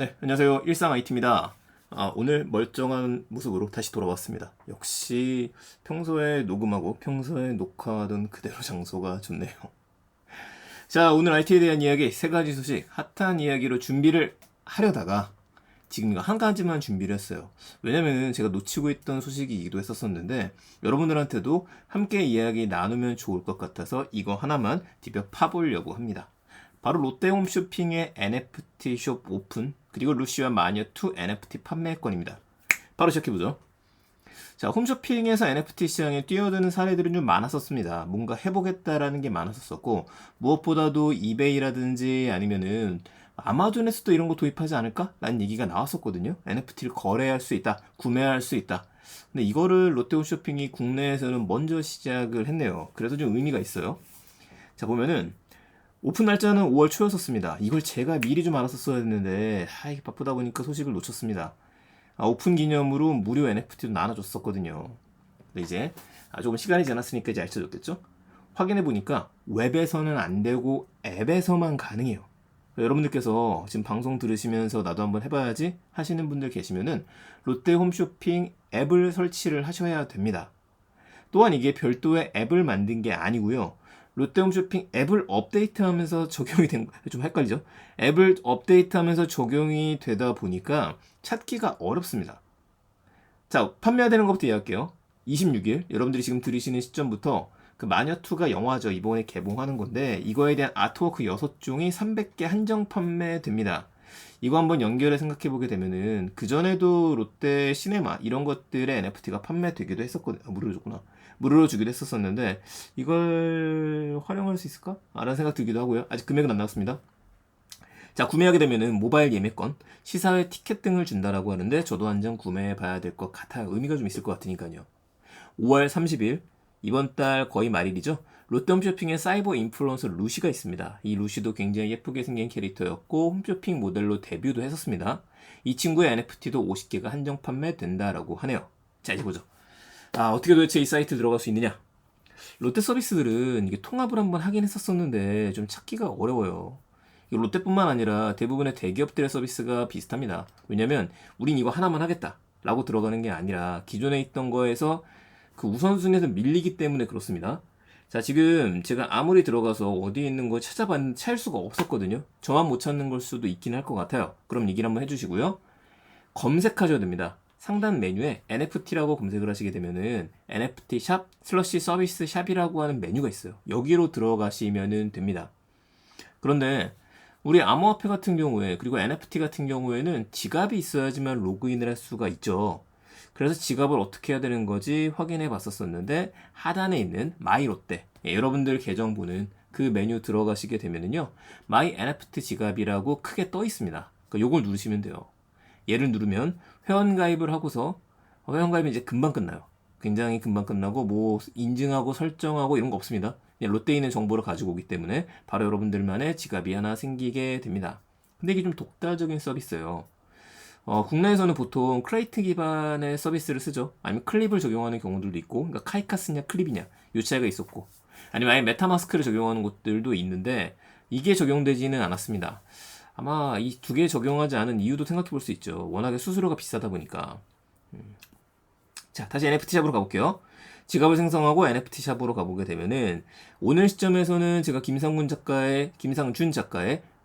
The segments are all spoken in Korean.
네, 안녕하세요. 일상 IT입니다. 오늘 멀쩡한 모습으로 다시 돌아왔습니다. 역시 평소에 녹음하고 평소에 녹화하던 그대로 장소가 좋네요. 자, 오늘 IT에 대한 이야기, 세 가지 소식, 핫한 이야기로 준비를 하려다가 지금 이거 한 가지만 준비를 했어요. 왜냐면은 제가 놓치고 있던 소식이기도 했었었는데 여러분들한테도 함께 이야기 나누면 좋을 것 같아서 이거 하나만 디벼 파보려고 합니다. 바로 롯데홈쇼핑의 NFT 숍 오픈 그리고 루시와 마녀2 NFT 판매 건입니다. 바로 시작해보죠. 자, 홈쇼핑에서 NFT 시장에 뛰어드는 사례들은 좀 많았었습니다. 뭔가 해보겠다라는 게 많았었고 무엇보다도 이베이라든지 아니면은 아마존에서도 이런 거 도입하지 않을까? 라는 얘기가 나왔었거든요. NFT를 거래할 수 있다, 구매할 수 있다. 근데 이거를 롯데홈쇼핑이 국내에서는 먼저 시작을 했네요. 그래서 좀 의미가 있어요. 자, 보면은 오픈 날짜는 5월 초였었습니다. 이걸 제가 미리 좀 알았었어야 했는데 이게 바쁘다 보니까 소식을 놓쳤습니다. 오픈 기념으로 무료 NFT도 나눠줬었거든요. 근데 이제 조금 시간이 지났으니까 이제 알려줬겠죠? 확인해보니까 웹에서는 안 되고 앱에서만 가능해요. 여러분들께서 지금 방송 들으시면서 나도 한번 해봐야지 하시는 분들 계시면은 롯데 홈쇼핑 앱을 설치를 하셔야 됩니다. 또한 이게 별도의 앱을 만든 게 아니고요. 롯데홈쇼핑 앱을 업데이트하면서 적용이 된 거, 좀 헷갈리죠? 앱을 업데이트하면서 적용이 되다 보니까 찾기가 어렵습니다. 자, 판매되는 것부터 이야기할게요. 26일, 여러분들이 지금 들으시는 시점부터 그 마녀2가 영화죠. 이번에 개봉하는 건데 이거에 대한 아트워크 6종이 300개 한정 판매됩니다. 이거 한번 연결해 생각해 보게 되면은 그전에도 롯데 시네마 이런 것들의 NFT가 판매되기도 했었거든요. 무료로 줬구나. 무료로 주기도 했었었는데 이걸 활용할 수 있을까? 라는 생각 들기도 하고요. 아직 금액은 안 나왔습니다. 자, 구매하게 되면은 모바일 예매권, 시사회 티켓 등을 준다라고 하는데 저도 한 장 구매해 봐야 될 것 같아요. 의미가 좀 있을 것 같으니까요. 5월 30일 이번 달 거의 말일이죠. 롯데홈쇼핑에 사이버 인플루언서 루시가 있습니다. 이 루시도 굉장히 예쁘게 생긴 캐릭터였고 홈쇼핑 모델로 데뷔도 했었습니다. 이 친구의 NFT도 50개가 한정 판매된다라고 하네요. 자, 이제 보죠. 어떻게 도대체 이 사이트 들어갈 수 있느냐? 롯데 서비스들은 이게 통합을 한번 하긴 했었었는데 좀 찾기가 어려워요. 롯데뿐만 아니라 대부분의 대기업들의 서비스가 비슷합니다. 왜냐면 우린 이거 하나만 하겠다 라고 들어가는 게 아니라 기존에 있던 거에서 그 우선순위에서 밀리기 때문에 그렇습니다. 자, 지금 제가 아무리 들어가서 어디에 있는 거 찾아봤는데 찾을 수가 없었거든요. 저만 못 찾는 걸 수도 있긴 할 것 같아요. 그럼 얘기를 한번 해주시고요. 검색하셔야 됩니다. 상단 메뉴에 NFT라고 검색을 하시게 되면은 NFT 샵 슬러시 서비스 샵이라고 하는 메뉴가 있어요. 여기로 들어가시면 됩니다. 그런데 우리 암호화폐 같은 경우에 그리고 NFT 같은 경우에는 지갑이 있어야지만 로그인을 할 수가 있죠. 그래서 지갑을 어떻게 해야 되는 거지 확인해 봤었는데 하단에 있는 마이 롯데 여러분들 계정 보는 그 메뉴 들어가시게 되면은요 마이 NFT 지갑이라고 크게 떠 있습니다. 그러니까 요걸 누르시면 돼요. 얘를 누르면 회원가입을 하고서 회원가입이 이제 금방 끝나요. 굉장히 금방 끝나고 뭐 인증하고 설정하고 이런 거 없습니다. 그냥 롯데에 있는 정보를 가지고 오기 때문에 바로 여러분들만의 지갑이 하나 생기게 됩니다. 근데 이게 좀 독자적인 서비스예요. 국내에서는 보통 크레이트 기반의 서비스를 쓰죠. 아니면 클립을 적용하는 경우들도 있고, 그러니까 카이카스냐 클립이냐 이 차이가 있었고, 아니면 아예 메타마스크를 적용하는 곳들도 있는데 이게 적용되지는 않았습니다. 아마 이 두 개 적용하지 않은 이유도 생각해 볼 수 있죠. 워낙에 수수료가 비싸다 보니까. 자, 다시 NFT 샵으로 가볼게요. 지갑을 생성하고 NFT 샵으로 가보게 되면은 오늘 시점에서는 제가 김상준 작가의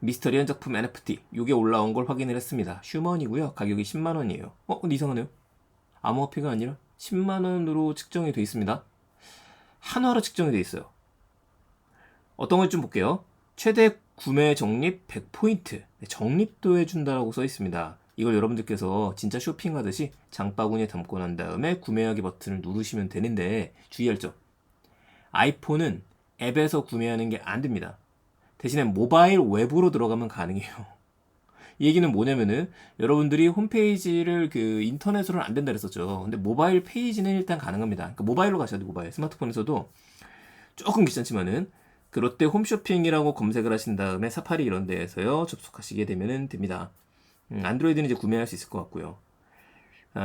미스터리한 작품 NFT 요게 올라온 걸 확인을 했습니다. 휴먼이고요. 가격이 10만 원이에요. 근데 이상하네요. 암호화폐가 아니라 10만 원으로 측정이 돼 있습니다. 한화로 측정이 돼 있어요. 어떤 걸 좀 볼게요. 최대 구매 적립 100포인트 적립도 해준다라고 써 있습니다. 이걸 여러분들께서 진짜 쇼핑하듯이 장바구니에 담고 난 다음에 구매하기 버튼을 누르시면 되는데 주의할 점. 아이폰은 앱에서 구매하는 게 안 됩니다. 대신에 모바일 웹으로 들어가면 가능해요. 이 얘기는 뭐냐면은 여러분들이 홈페이지를 그 인터넷으로는 안 된다 그랬었죠. 근데 모바일 페이지는 일단 가능합니다. 그러니까 모바일로 가셔야 돼요. 모바일. 스마트폰에서도 조금 귀찮지만은 그 롯데 홈쇼핑이라고 검색을 하신 다음에 사파리 이런 데에서요 접속하시게 되면 됩니다. 안드로이드는 이제 구매할 수 있을 것 같고요.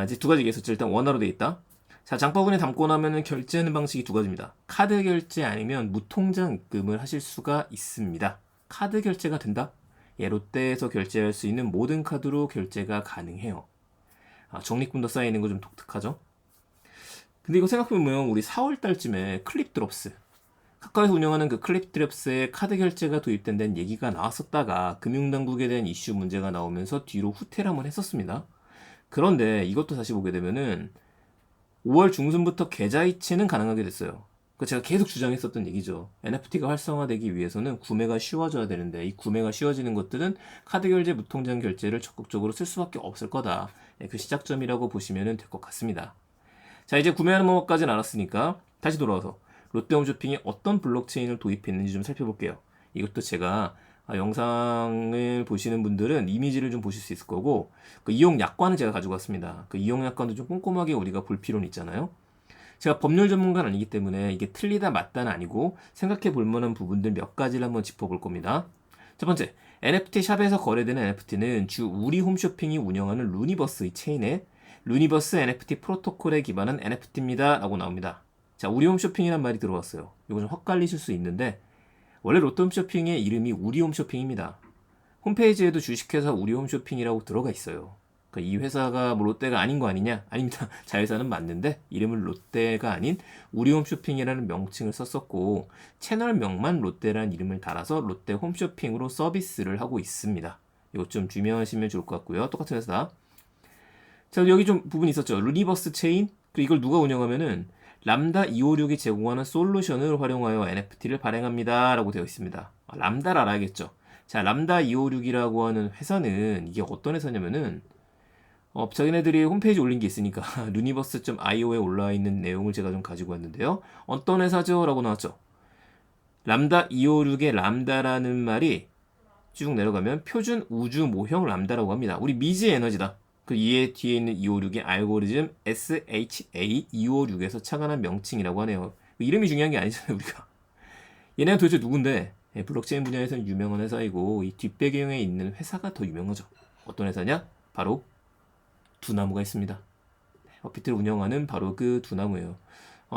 이제 두 가지 얘기했었죠. 일단 원화로 돼 있다. 자, 장바구니에 담고 나면은 결제하는 방식이 두 가지입니다. 카드 결제 아니면 무통장 입금을 하실 수가 있습니다. 카드 결제가 된다? 롯데에서 결제할 수 있는 모든 카드로 결제가 가능해요. 적립금도 쌓이는 거 좀 독특하죠? 근데 이거 생각해보면 우리 4월 달쯤에 클립드롭스, 카카오에서 운영하는 그 클립드롭스에 카드 결제가 도입된 데는 얘기가 나왔었다가 금융당국에 대한 이슈 문제가 나오면서 뒤로 후퇴를 한번 했었습니다. 그런데 이것도 다시 보게 되면은 5월 중순부터 계좌 이체는 가능하게 됐어요. 그 제가 계속 주장했었던 얘기죠. NFT가 활성화되기 위해서는 구매가 쉬워져야 되는데 이 구매가 쉬워지는 것들은 카드 결제, 무통장 결제를 적극적으로 쓸 수밖에 없을 거다. 그 시작점이라고 보시면 될 것 같습니다. 자, 이제 구매하는 방법까지는 알았으니까 다시 돌아와서 롯데홈쇼핑이 어떤 블록체인을 도입했는지 좀 살펴볼게요. 이것도 제가 영상을 보시는 분들은 이미지를 좀 보실 수 있을 거고, 그 이용 약관을 제가 가지고 왔습니다. 그 이용 약관도 좀 꼼꼼하게 우리가 볼 필요는 있잖아요. 제가 법률 전문가는 아니기 때문에 이게 틀리다 맞다는 아니고 생각해 볼 만한 부분들 몇 가지를 한번 짚어볼 겁니다. 첫 번째, NFT 샵에서 거래되는 NFT는 주 우리 홈쇼핑이 운영하는 루니버스의 체인에 루니버스 NFT 프로토콜에 기반한 NFT입니다 라고 나옵니다. 자, 우리 홈쇼핑이란 말이 들어왔어요. 이거 좀 헛갈리실 수 있는데 원래 롯데홈쇼핑의 이름이 우리홈쇼핑입니다. 홈페이지에도 주식회사 우리홈쇼핑이라고 들어가 있어요. 그러니까 이 회사가 뭐 롯데가 아닌 거 아니냐? 아닙니다. 자회사는 맞는데 이름을 롯데가 아닌 우리홈쇼핑이라는 명칭을 썼었고 채널명만 롯데라는 이름을 달아서 롯데홈쇼핑으로 서비스를 하고 있습니다. 이거 좀 주의하시면 좋을 것 같고요. 똑같은 회사. 자, 여기 좀 부분이 있었죠. 루니버스 체인. 이걸 누가 운영하면은 람다 256이 제공하는 솔루션을 활용하여 NFT를 발행합니다 라고 되어 있습니다. 람다를 알아야겠죠. 자, 람다 256이라고 하는 회사는 이게 어떤 회사냐면은 자기네들이 홈페이지 올린 게 있으니까 루니버스.io에 올라와 있는 내용을 제가 좀 가지고 왔는데요. 어떤 회사죠? 라고 나왔죠. 람다 256의 람다라는 말이 쭉 내려가면 표준 우주 모형 람다라고 합니다. 우리 미지 에너지다. 그 이에 뒤에 있는 256의 알고리즘 SHA256에서 착안한 명칭이라고 하네요. 이름이 중요한 게 아니잖아요, 우리가. 얘네가 도대체 누군데? 블록체인 분야에서는 유명한 회사이고 이 뒷배경에 있는 회사가 더 유명하죠. 어떤 회사냐? 바로 두나무가 있습니다. 업비트를 운영하는 바로 그 두나무예요.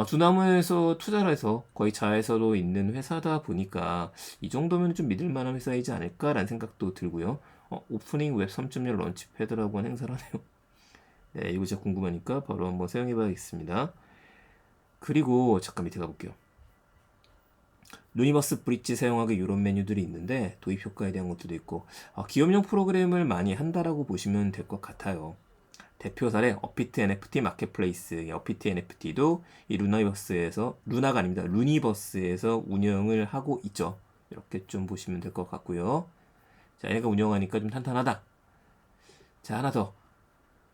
두나무에서 투자를 해서 거의 자회사로 있는 회사다 보니까 이 정도면 좀 믿을 만한 회사이지 않을까라는 생각도 들고요. 오프닝 웹 3.0 런치패드라고 하는 행사를 하네요. 네, 이거 진짜 궁금하니까 바로 한번 사용해 봐야겠습니다. 그리고 잠깐 밑에 가볼게요. 루니버스 브릿지 사용하기 이런 메뉴들이 있는데 도입 효과에 대한 것도 있고 기업용 프로그램을 많이 한다라고 보시면 될 것 같아요. 대표 사례 업비트 NFT 마켓플레이스. 업비트 NFT도 이 루나가 아닙니다. 루니버스에서 운영을 하고 있죠. 이렇게 좀 보시면 될 것 같고요. 자, 얘가 운영하니까 좀 탄탄하다. 자, 하나 더.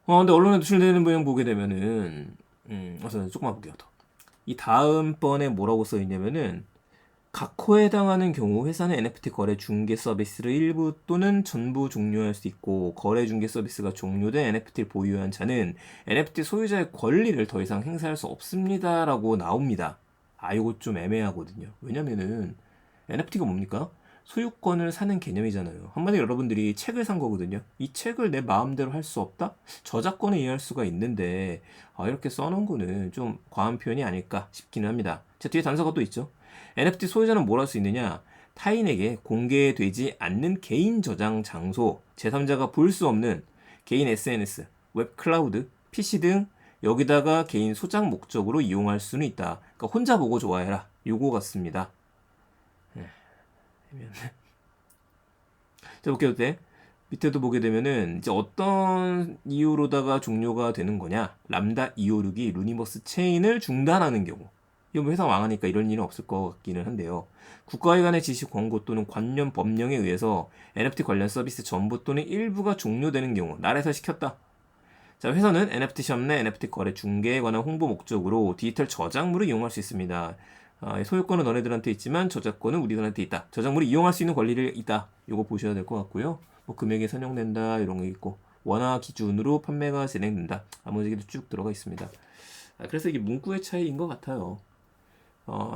근데 언론에 노출되는 모양 보게 되면은 조금만 볼게요. 더. 이 다음번에 뭐라고 써 있냐면은 각호에 해당하는 경우 회사는 NFT 거래 중개 서비스를 일부 또는 전부 종료할 수 있고 거래 중개 서비스가 종료된 NFT를 보유한 자는 NFT 소유자의 권리를 더 이상 행사할 수 없습니다 라고 나옵니다. 이거 좀 애매하거든요. 왜냐면은 NFT가 뭡니까? 소유권을 사는 개념이잖아요. 한마디로 여러분들이 책을 산 거거든요. 이 책을 내 마음대로 할 수 없다? 저작권을 이해할 수가 있는데 이렇게 써놓은 거는 좀 과한 표현이 아닐까 싶기는 합니다. 자, 뒤에 단서가 또 있죠. NFT 소유자는 뭘 할 수 있느냐? 타인에게 공개되지 않는 개인 저장 장소, 제3자가 볼 수 없는 개인 SNS, 웹 클라우드, PC 등 여기다가 개인 소장 목적으로 이용할 수는 있다. 그러니까 혼자 보고 좋아해라. 요거 같습니다. 자, 볼게요. 때 밑에도 보게 되면은 이제 어떤 이유로다가 종료가 되는 거냐? 람다 256이 루니버스 체인을 중단하는 경우. 이거 뭐 회사 망하니까 이런 일은 없을 것 같기는 한데요. 국가기관의 지시 권고 또는 관련 법령에 의해서 NFT 관련 서비스 전부 또는 일부가 종료되는 경우 나라에서 시켰다. 자, 회사는 NFT 샵 내 NFT 거래 중개에 관한 홍보 목적으로 디지털 저작물을 이용할 수 있습니다. 소유권은 너네들한테 있지만 저작권은 우리들한테 있다. 저작물을 이용할 수 있는 권리를 있다. 이거 보셔야 될 것 같고요. 뭐 금액이 선정된다 이런 거 있고 원화 기준으로 판매가 진행된다. 나머지도 쭉 들어가 있습니다. 그래서 이게 문구의 차이인 것 같아요.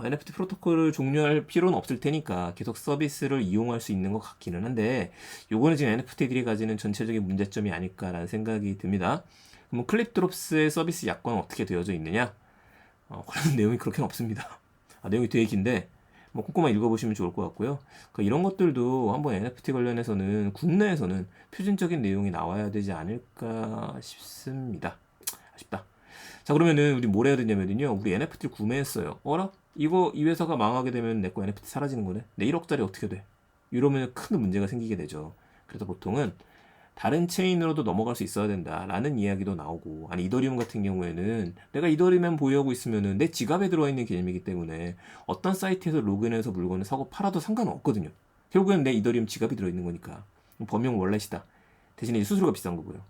NFT 프로토콜을 종료할 필요는 없을 테니까 계속 서비스를 이용할 수 있는 것 같기는 한데 요거는 지금 NFT들이 가지는 전체적인 문제점이 아닐까라는 생각이 듭니다. 그럼 클립드롭스의 서비스 약관은 어떻게 되어져 있느냐? 관련 내용이 그렇게는 없습니다. 내용이 되게 긴데 뭐 꼼꼼하게 읽어보시면 좋을 것 같고요. 그러니까 이런 것들도 한번 NFT 관련해서는 국내에서는 표준적인 내용이 나와야 되지 않을까 싶습니다. 아쉽다. 자, 그러면은 우리 뭘 해야 되냐면요. 우리 NFT를 구매했어요. 어라? 이거 이 회사가 망하게 되면 내 거 NFT 사라지는 거네. 내 1억짜리 어떻게 돼? 이러면 큰 문제가 생기게 되죠. 그래서 보통은 다른 체인으로도 넘어갈 수 있어야 된다라는 이야기도 나오고, 아니 이더리움 같은 경우에는 내가 이더리움만 보유하고 있으면은 내 지갑에 들어와 있는 개념이기 때문에 어떤 사이트에서 로그인해서 물건을 사고 팔아도 상관은 없거든요. 결국엔 내 이더리움 지갑이 들어있는 거니까 범용 월렛이다. 대신에 수수료가 비싼 거고요.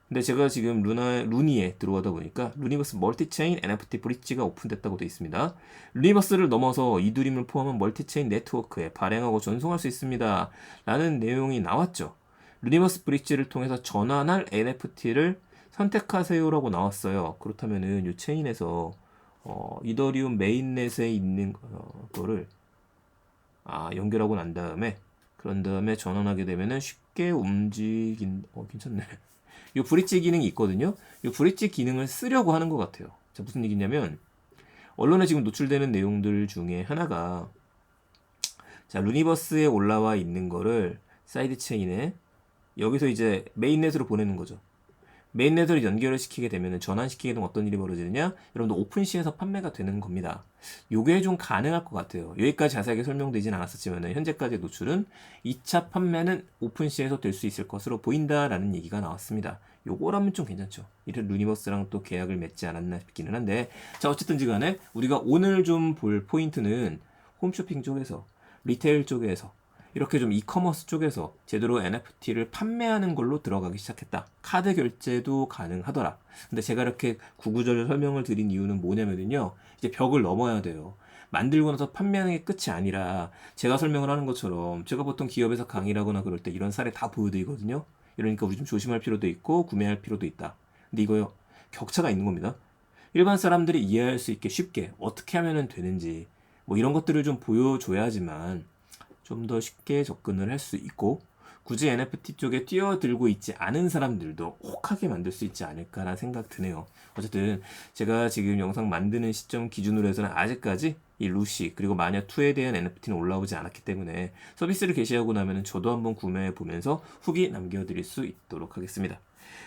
근데 제가 지금 루니에 들어가다 보니까 루니버스 멀티체인 NFT 브릿지가 오픈됐다고 되어 있습니다. 루니버스를 넘어서 이더리움을 포함한 멀티체인 네트워크에 발행하고 전송할 수 있습니다. 라는 내용이 나왔죠. 루니버스 브릿지를 통해서 전환할 NFT를 선택하세요라고 나왔어요. 그렇다면은 이 체인에서 이더리움 메인넷에 있는 거를 연결하고 난 다음에 그런 다음에 전환하게 되면은 쉽게 괜찮네. 이 브릿지 기능이 있거든요. 이 브릿지 기능을 쓰려고 하는 것 같아요. 자, 무슨 얘기냐면 언론에 지금 노출되는 내용들 중에 하나가 자, 루니버스에 올라와 있는 거를 사이드 체인에 여기서 이제 메인넷으로 보내는 거죠. 메인넷으로 연결을 시키게 되면 전환시키게 되면 어떤 일이 벌어지느냐? 여러분들 오픈시에서 판매가 되는 겁니다. 요게 좀 가능할 것 같아요. 여기까지 자세하게 설명되진 않았었지만 현재까지 노출은 2차 판매는 오픈시에서 될 수 있을 것으로 보인다라는 얘기가 나왔습니다. 요거라면 좀 괜찮죠. 이런 루니버스랑 또 계약을 맺지 않았나 싶기는 한데, 자, 어쨌든지 간에 우리가 오늘 좀 볼 포인트는 홈쇼핑 쪽에서 리테일 쪽에서 이렇게 좀 이커머스 쪽에서 제대로 NFT를 판매하는 걸로 들어가기 시작했다. 카드 결제도 가능하더라. 근데 제가 이렇게 구구절절 설명을 드린 이유는 뭐냐면요. 이제 벽을 넘어야 돼요. 만들고 나서 판매하는 게 끝이 아니라 제가 설명을 하는 것처럼 제가 보통 기업에서 강의를 하거나 그럴 때 이런 사례 다 보여드리거든요. 이러니까 우리 좀 조심할 필요도 있고 구매할 필요도 있다. 근데 이거요. 격차가 있는 겁니다. 일반 사람들이 이해할 수 있게 쉽게 어떻게 하면 되는지 뭐 이런 것들을 좀 보여줘야지만 좀 더 쉽게 접근을 할 수 있고 굳이 NFT 쪽에 뛰어들고 있지 않은 사람들도 혹하게 만들 수 있지 않을까라는 생각 드네요. 어쨌든 제가 지금 영상 만드는 시점 기준으로 해서는 아직까지 이 루시 그리고 마녀2에 대한 NFT는 올라오지 않았기 때문에 서비스를 개시하고 나면 저도 한번 구매해 보면서 후기 남겨드릴 수 있도록 하겠습니다.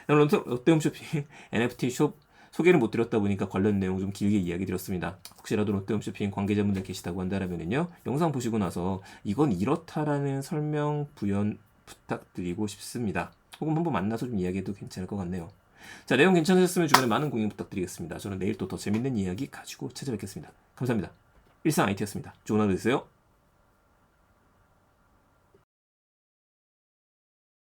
오늘 롯데홈쇼핑 NFT 숍 소개를 못 드렸다 보니까 관련 내용 좀 길게 이야기 드렸습니다. 혹시라도 롯데홈쇼핑 관계자분들 계시다고 한다면요. 영상 보시고 나서 이건 이렇다라는 설명 부연 부탁드리고 싶습니다. 혹은 한번 만나서 좀 이야기해도 괜찮을 것 같네요. 자, 내용 괜찮으셨으면 주변에 많은 공유 부탁드리겠습니다. 저는 내일 또 더 재밌는 이야기 가지고 찾아뵙겠습니다. 감사합니다. 일상 IT였습니다. 좋은 하루 되세요.